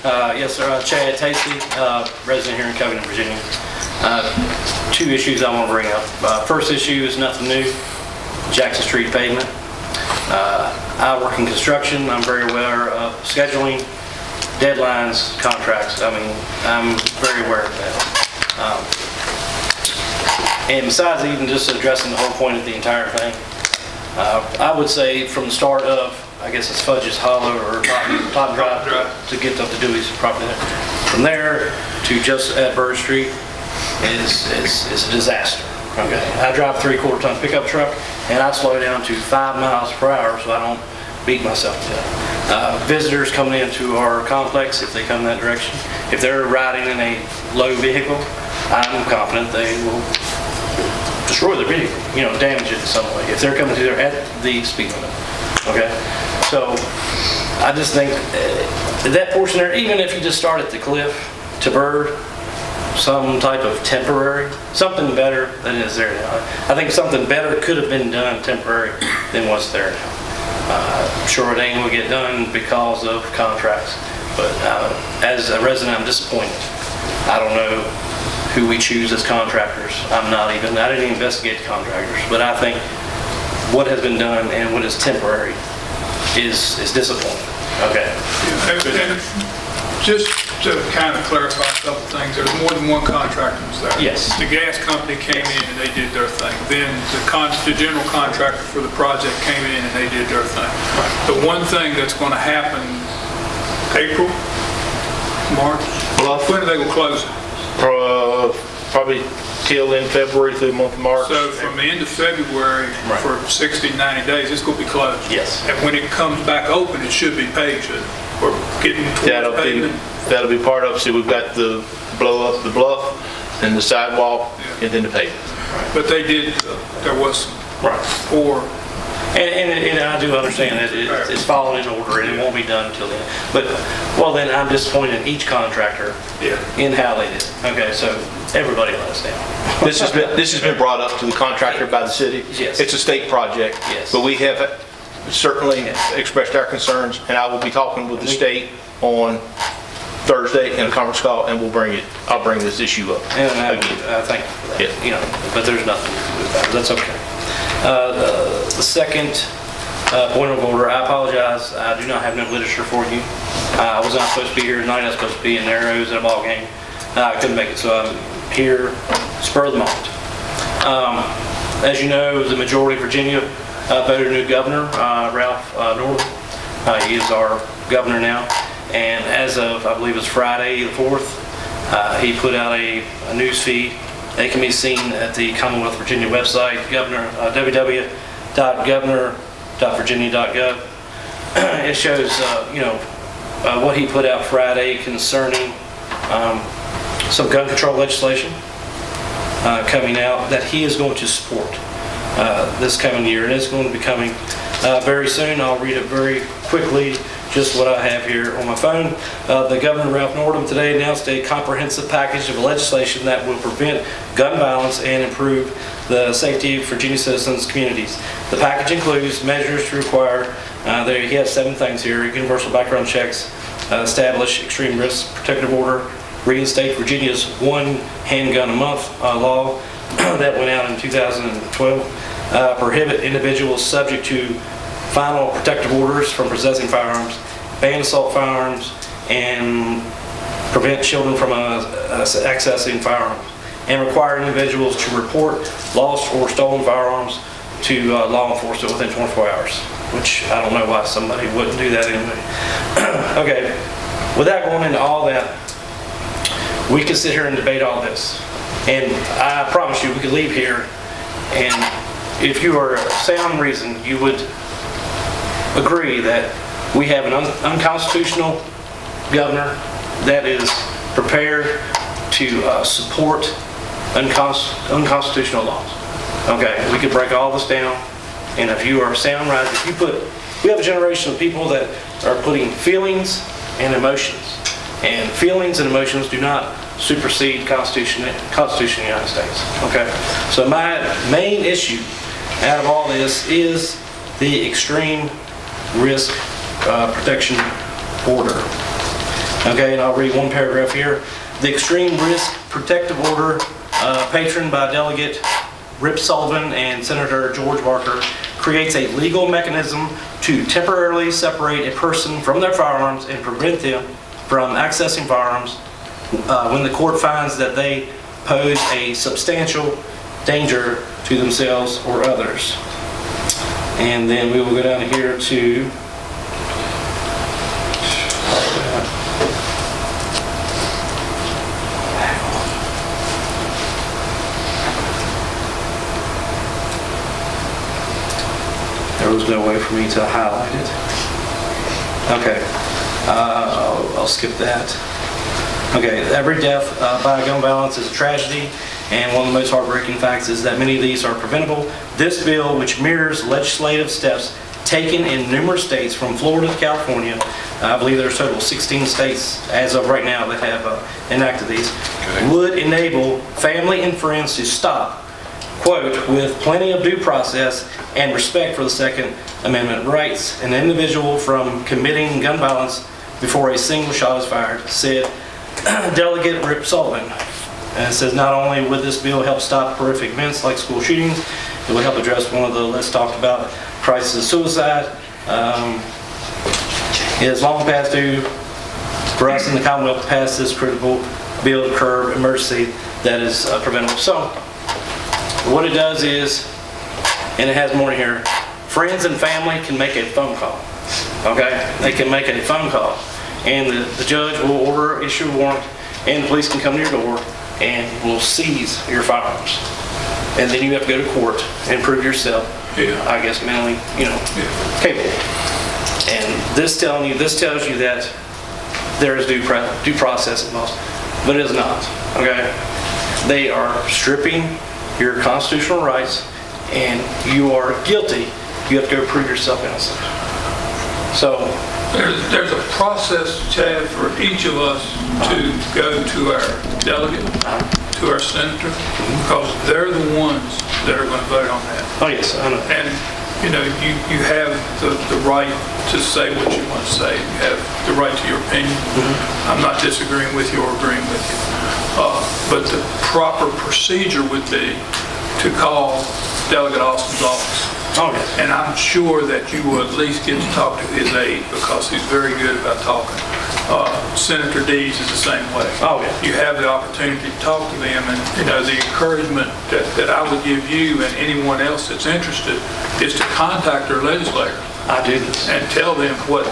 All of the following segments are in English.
Yes, sir. Chad Tacy, resident here in Covington, Virginia. Two issues I want to bring up. First issue is nothing new, Jackson Street pavement. I work in construction. I'm very aware of scheduling, deadlines, contracts. I mean, I'm very aware of that. And besides even just addressing the whole point of the entire thing, I would say from the start of, I guess it's Fudge's Hollow or Top Drive to get up to Dewey's property there. From there to just at Bird Street is a disaster. Okay, I drive a 3/4 ton pickup truck and I slow down to 5 miles per hour so I don't beat myself to death. Visitors coming into our complex, if they come that direction, if they're riding in a low vehicle, I'm confident they will destroy their vehicle, damage it in some way if they're coming through there at the speed limit. Okay, so I just think that portion there, even if you just start at the cliff to Bird, some type of temporary, something better than is there now. I think something better could have been done temporary than what's there now. I'm sure it ain't going to get done because of contracts, but as a resident, I'm disappointed. I don't know who we choose as contractors. I didn't even investigate the contractors, but I think what has been done and what is temporary is disappointing. Okay. And just to kind of clarify a couple things, there's more than one contractor was there. Yes. The gas company came in and they did their thing. Then the general contractor for the project came in and they did their thing. Right. The one thing that's going to happen, April, March, when are they going to close it? Probably till in February through the month of March. So from the end of February for 60, 90 days, it's going to be closed. Yes. And when it comes back open, it should be paved. We're getting towards pavement. That'll be part of. See, we've got the blow up the bluff and the sidewalk and then the pavement. Right. But they did. There was poor. And I do understand that it's following in order and it won't be done until then. But, well, then I'm disappointed in each contractor in how they did it. Okay, so everybody let us down. This has been brought up to the contractor by the city. Yes. It's a state project. Yes. But we have certainly expressed our concerns, and I will be talking with the state on Thursday in a conference call, and I'll bring this issue up. And I thank you for that. Yeah. But there's nothing to do about it. That's okay. The second point of order, I apologize. I do not have no literature for you. I was not supposed to be here tonight. I was supposed to be in Narrows at a ball game. I couldn't make it, so I'm here spur of the moment. As you know, the majority of Virginia voted a new governor, Ralph Northam. He is our governor now. And as of, I believe it was Friday the 4th, he put out a news feed. They can be seen at the Commonwealth of Virginia website, www.governor.virginia.gov. It shows, what he put out Friday concerning some gun control legislation coming out that he is going to support this coming year, and it's going to be coming very soon. I'll read it very quickly. Just what I have here on my phone. The Governor Ralph Northam today announced a comprehensive package of legislation that will prevent gun violence and improve the safety of Virginia citizens' communities. The package includes measures to require, he has 7 things here: universal background checks, establish extreme risk protective order, reinstate Virginia's 1 handgun a month law that went out in 2012, prohibit individuals subject to final protective orders from possessing firearms, ban assault firearms, and prevent children from accessing firearms, and require individuals to report lost or stolen firearms to law enforcement within 24 hours, which I don't know why somebody wouldn't do that anyway. Okay, without going into all that, we could sit here and debate all this, and I promise you we could leave here, and if you are sound reason, you would agree that we have an unconstitutional governor that is prepared to support unconstitutional laws. Okay, we could break all this down, and if you are sound right, we have a generation of people that are putting feelings and emotions, and feelings and emotions do not supersede Constitution of the United States. Okay, so my main issue out of all this is the extreme risk protection order. Okay, and I'll read one paragraph here. The extreme risk protective order patroned by Delegate Rip Sullivan and Senator George Barker creates a legal mechanism to temporarily separate a person from their firearms and prevent them from accessing firearms when the court finds that they pose a substantial danger to themselves or others. And then we will go down here to there was no way for me to highlight it. Okay, I'll skip that. Okay, every death by gun violence is a tragedy, and one of the most heartbreaking facts is that many of these are preventable. This bill, which mirrors legislative steps taken in numerous states from Florida to California, I believe there's a total of 16 states as of right now that have enacted these, would enable family and friends to stop, quote, with plenty of due process and respect for the Second Amendment rights an individual from committing gun violence before a single shot is fired, said Delegate Rip Sullivan. And it says not only would this bill help stop horrific events like school shootings, it would help address one of the less talked about crises of suicide. It is long past due for us in the Commonwealth to pass this critical bill to curb emergency that is preventable. So what it does is, and it has more in here, friends and family can make a phone call. Okay? They can make a phone call, and the judge will issue a warrant, and the police can come to your door and will seize your firearms. And then you have to go to court and prove yourself, I guess, mentally, capable. And this tells you that there is due process involved, but it is not. Okay? They are stripping your constitutional rights, and you are guilty. You have to go prove yourself innocent. So there's a process, Chad, for each of us to go to our delegate, to our senator, because they're the ones that are going to vote on that. Oh yes, I know. And you have the right to say what you want to say. You have the right to your opinion. I'm not disagreeing with you or agreeing with you. But the proper procedure would be to call Delegate Austin's office. Oh, yes. And I'm sure that you will at least get to talk to his aide, because he's very good about talking. Senator Dees is the same way. Oh, yeah. You have the opportunity to talk to them, and the encouragement that I would give you and anyone else that's interested is to contact their legislator. I do this. And tell them what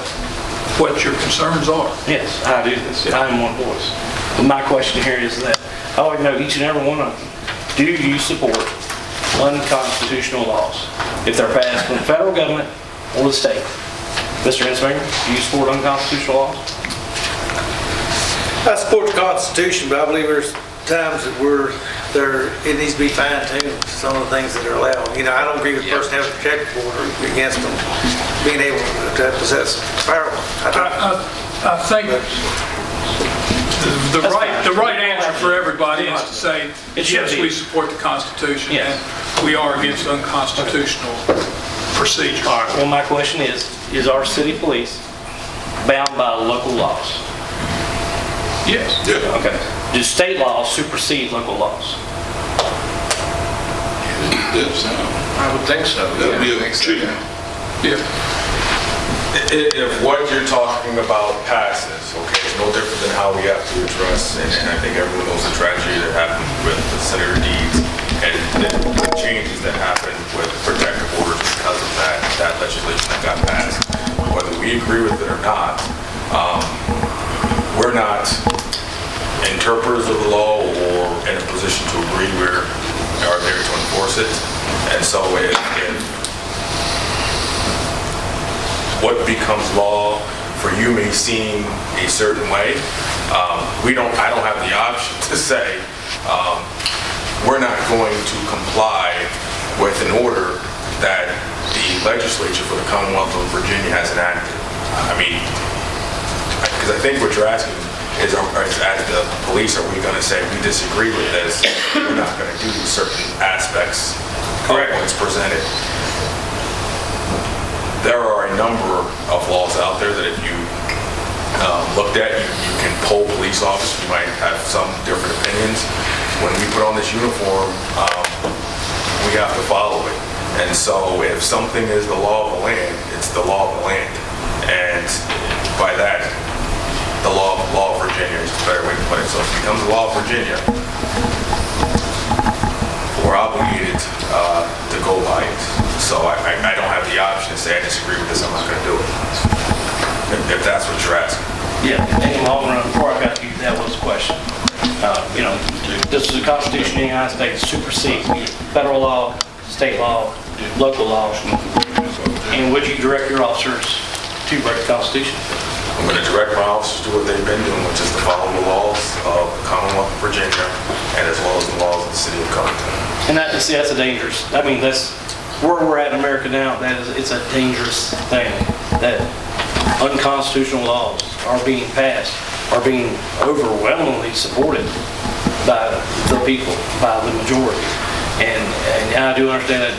your concerns are. Yes, I do this. I am one voice. But my question here is that I want to know each and every one of you, do you support unconstitutional laws if they're passed from the federal government or the state? Mr. Insminger, do you support unconstitutional laws? I support the Constitution, but I believe there's times that it needs to be fine-tuned, some of the things that are allowed. I don't agree with the person having a protective order against them being able to possess firearms. I think the right answer for everybody is to say, yes, we support the Constitution, and we are against unconstitutional procedure. All right, well, my question is our city police bound by local laws? Yes. Okay. Do state laws supersede local laws? I would think so. That'd be a treatment. Yeah. If what you're talking about passes, okay, it's no different than how we have to address, and I think everyone knows the tragedy that happened with the Senator Deeds and the changes that happened with protective orders because of that legislation that got passed. Whether we agree with it or not, we're not interpreters of the law or in a position to agree. We are there to enforce it. And so if what becomes law for you may seem a certain way, I don't have the option to say we're not going to comply with an order that the legislature for the Commonwealth of Virginia has enacted. I mean, because I think what you're asking is as the police, are we going to say we disagree with this, we're not going to do certain aspects of what's presented. There are a number of laws out there that if you looked at. You can poll police officers, you might have some different opinions. When we put on this uniform, we have to follow it. And so if something is the law of the land, it's the law of the land. And by that, the law of Virginia is a better way to put it. So if it becomes the law of Virginia, we're obligated to go by it. So I don't have the option to say I disagree with this, I'm not going to do it. If that's what you're asking. Yeah, in the long run, before I got to you, that was the question. This is the Constitution of the United States supersedes federal law, state law, local law. And would you direct your officers to break the Constitution? I'm going to direct my officers to do what they've been doing, which is to follow the laws of the Commonwealth of Virginia and as well as the laws of the city of Covington. And that's a dangerous, that's where we're at in America now. It's a dangerous thing that unconstitutional laws are being passed, are being overwhelmingly supported by the people, by the majority. And I do understand that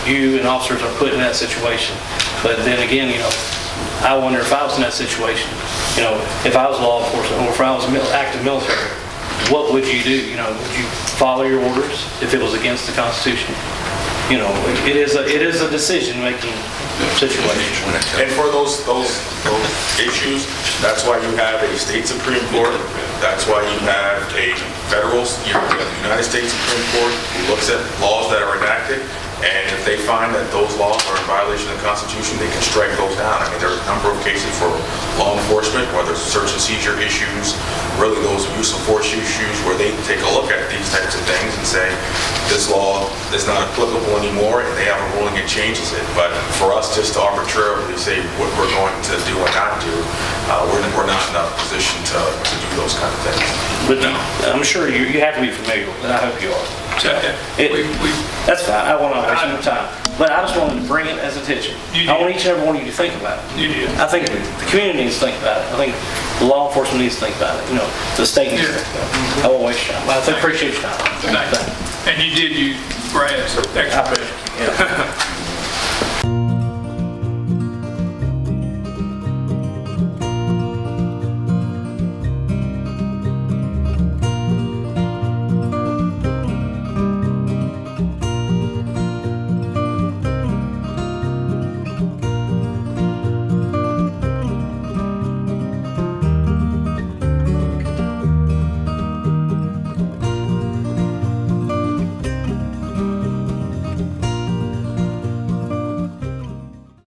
you and officers are put in that situation. But then again, I wonder if I was in that situation, if I was law enforcement or if I was active military, what would you do? Would you follow your orders if it was against the Constitution? It is a decision-making situation. And for those issues, that's why you have a state Supreme Court. That's why you have a federal, United States Supreme Court who looks at laws that are enacted. And if they find that those laws are in violation of the Constitution, they can strike those down. I mean, there's a number of cases for law enforcement, whether it's search and seizure issues, really those use of force issues, where they take a look at these types of things and say, this law is not applicable anymore, and they have a ruling that changes it. But for us just to arbitrarily say what we're going to do and not do, we're not in a position to do those kind of things. But I'm sure you have to be familiar with it, and I hope you are. That's fine, I won't waste your time. But I just wanted to bring it as attention. I want each and every one of you to think about it. You did. I think the community needs to think about it. I think the law enforcement needs to think about it. The state needs to think about it. I won't waste your time. But I appreciate your time. Thank you. And you did use Brad's extra. Yeah.